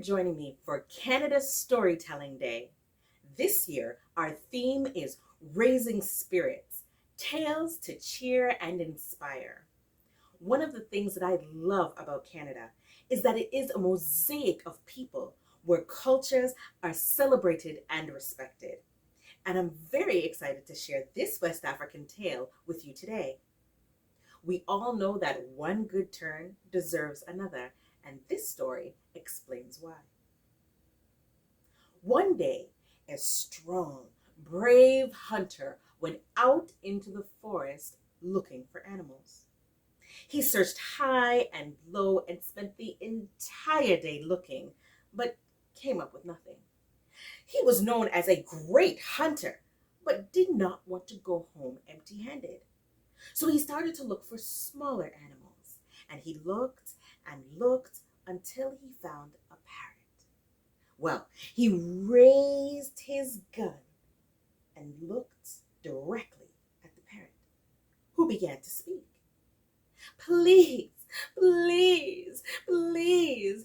joining me for Canada Storytelling Day. This year, our theme is Raising Spirits, Tales to Cheer and Inspire. One of the things that I love about Canada is that it is a mosaic of people where cultures are celebrated and respected. And I'm very excited to share this West African tale with you today. We all know that one good turn deserves another, and this story explains why. One day, a strong, brave hunter went out into the forest looking for animals. He searched high and low and spent the entire day looking, but came up with nothing. He was known as a great hunter, but did not want to go home empty-handed. So he started to look for smaller animals, and he looked and looked until he found a parrot. Well, he raised his gun and looked directly at the parrot, who began to speak. Please, please, please,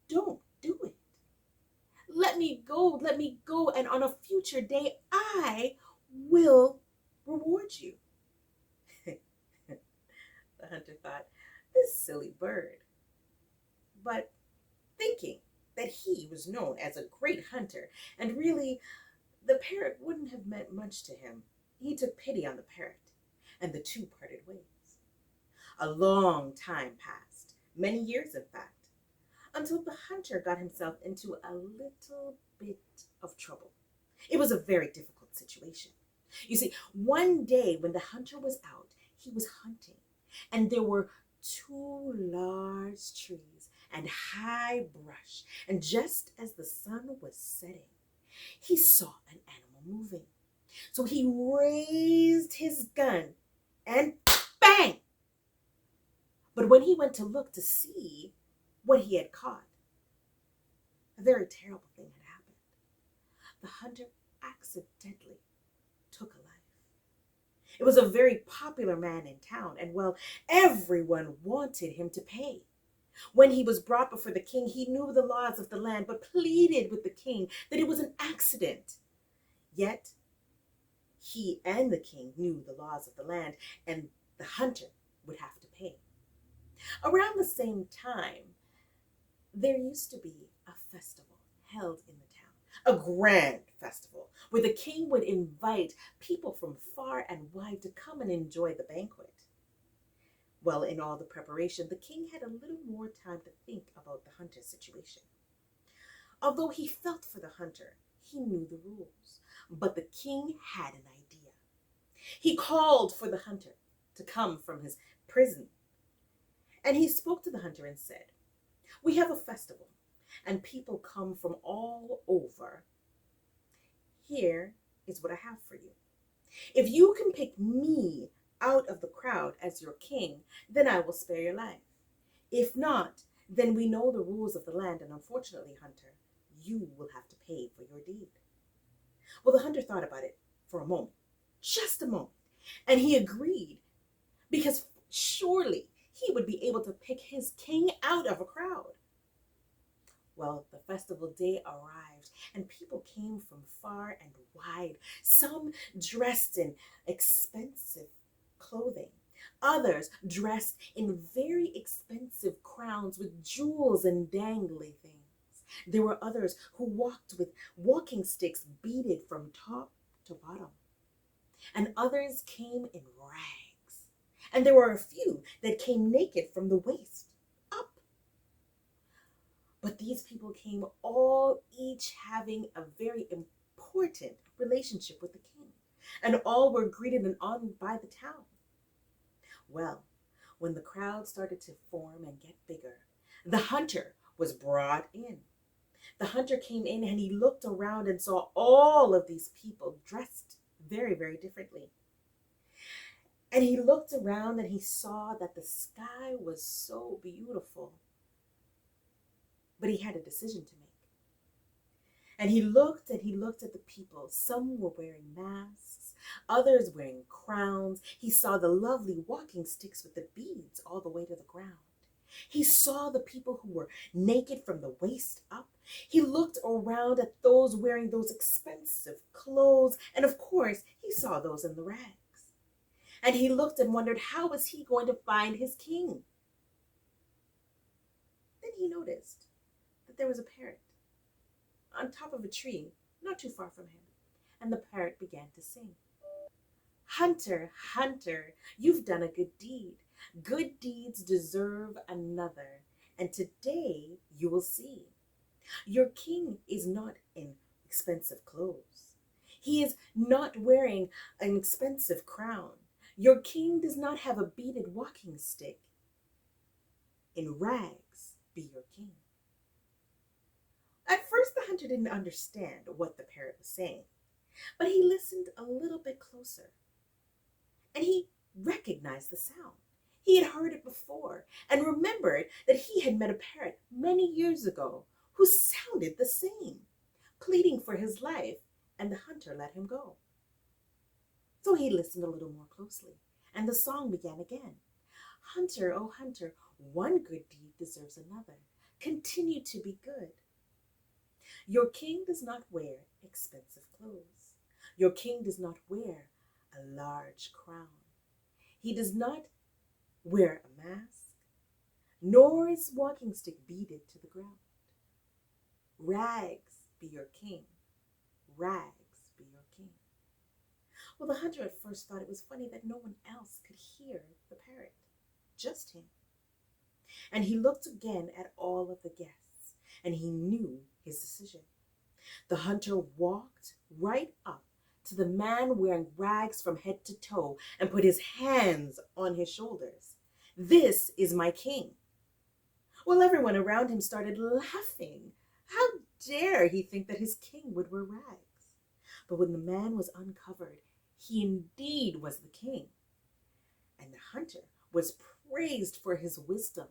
don't do it. Let me go, and on a future day, I will reward you. The hunter thought, this silly bird. But thinking that he was known as a great hunter, and really the parrot wouldn't have meant much to him, he took pity on the parrot, and the two parted ways. A long time passed, many years in fact, until the hunter got himself into a little bit of trouble. It was a very difficult situation. You see, one day when the hunter was out, he was hunting, and there were two large trees and high brush, and just as the sun was setting, he saw an animal moving. So he raised his gun and bang! But when he went to look to see what he had caught, a very terrible thing had happened. The hunter accidentally took a life. It was a very popular man in town, and well, everyone wanted him to pay. When he was brought before the king, he knew the laws of the land, but pleaded with the king that it was an accident. Yet, he and the king knew the laws of the land, and the hunter would have to pay. Around the same time, there used to be a festival held in the town, a grand festival, where the king would invite people from far and wide to come and enjoy the banquet. Well, in all the preparation, the king had a little more time to think about the hunter's situation. Although he felt for the hunter, he knew the rules, but the king had an idea. He called for the hunter to come from his prison, and he spoke to the hunter and said, "We have a festival, and people come from all over. Here is what I have for you. If you can pick me out of the crowd as your king, then I will spare your life. If not, then we know the rules of the land, and unfortunately, hunter, you will have to pay for your deed." Well, the hunter thought about it for a moment, just a moment, and he agreed, because surely he would be able to pick his king out of a crowd. Well, the festival day arrived, and people came from far and wide, some dressed in expensive clothing, others dressed in very expensive crowns with jewels and dangly things. There were others who walked with walking sticks beaded from top to bottom, and others came in rags, and there were a few that came naked from the waist up. But these people came all each having a very important relationship with the king, and all were greeted and honored by the town. Well, when the crowd started to form and get bigger, the hunter was brought in. The hunter came in and he looked around and saw all of these people dressed very, very differently. And he looked around and he saw that the sky was so beautiful. But he had a decision to make. And he looked at the people. Some were wearing masks, others wearing crowns. He saw the lovely walking sticks with the beads all the way to the ground. He saw the people who were naked from the waist up. He looked around at those wearing those expensive clothes, and of course, he saw those in the rags. And he looked and wondered, how was he going to find his king? Then he noticed that there was a parrot on top of a tree not too far from him, and the parrot began to sing. Hunter, hunter, you've done a good deed. Good deeds deserve another, and today you will see. Your king is not in expensive clothes. He is not wearing an expensive crown. Your king does not have a beaded walking stick. In rags be your king. At first, the hunter didn't understand what the parrot was saying, but he listened a little bit closer, and he recognized the sound. He had heard it before and remembered that he had met a parrot many years ago who sounded the same, pleading for his life, and the hunter let him go. So he listened a little more closely, and the song began again. Hunter, oh hunter, one good deed deserves another. Continue to be good. Your king does not wear expensive clothes. Your king does not wear a large crown. He does not wear a mask, nor is walking stick beaded to the ground. Rags be your king. Rags be your king. Well, the hunter at first thought it was funny that no one else could hear the parrot, just him. And he looked again at all of the guests, and he knew his decision. The hunter walked right up to the man wearing rags from head to toe and put his hands on his shoulders. This is my king. Well, everyone around him started laughing. How dare he think that his king would wear rags? But when the man was uncovered, he indeed was the king. And the hunter was praised for his wisdom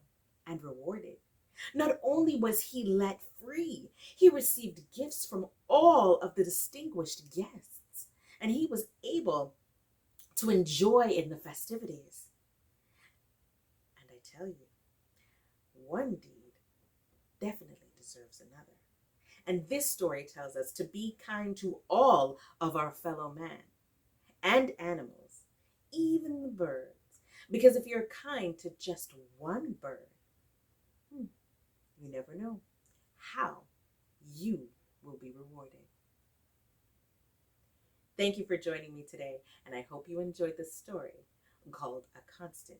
and rewarded. Not only was he let free, he received gifts from all of the distinguished guests, and he was able to enjoy in the festivities. And I tell you, one deed definitely deserves another. And this story tells us to be kind to all of our fellow man and animals, even the birds. Because if you're kind to just one bird, you never know how you will be rewarded. Thank you for joining me today, and I hope you enjoyed this story called A Constant